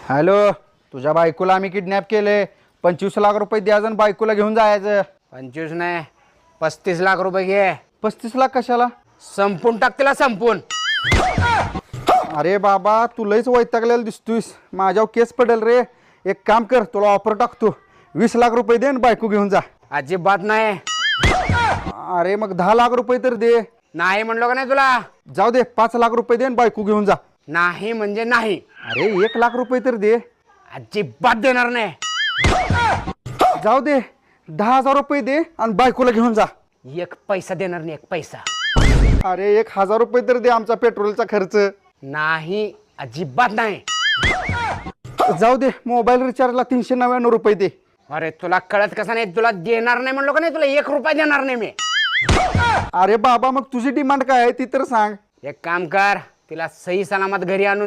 Hello, तुझ्या बायकोला आम्ही किडनॅप केले. 25 लाख रुपये द्यायचं आणि बायकोला घेऊन जायचं. 25 नाही 35 लाख रुपये घे. 35 लाख कशाला? संपून टाक तिला संपून. अरे बाबा, तू लईच वैतागलेला दिसतोयस. माझ्यावर केस पडेल रे. एक काम कर, तुला ऑफर टाकतो. 20 लाख रुपये दे आणि बायको घेऊन जा. अजिबात नाही. अरे मग 10 लाख रुपये तर दे. नाही म्हणलो का नाही तुला? जाऊ दे, 5 लाख रुपये दे आणि बायको घेऊन जा. नाही म्हणजे नाही. अरे 1 लाख रुपये तर दे. अजिबात देणार नाही. जाऊ दे, 10,000 रुपये दे आणि बायकोला घेऊन जा. एक पैसा देणार नाही, एक पैसा. अरे 1,000 रुपये तर दे, आमचा पेट्रोलचा खर्च. नाही, अजिबात नाही. जाऊ दे, मोबाईल रिचार्जला 399 रुपये दे. अरे तुला कळत कसं नाही? तुला देणार नाही म्हणलो का नाही? तुला 1 रुपया देणार नाही मी. अरे बाबा, मग तुझी डिमांड काय आहे ती तर सांग. एक काम कर, तिला सही सलामत घरी आणून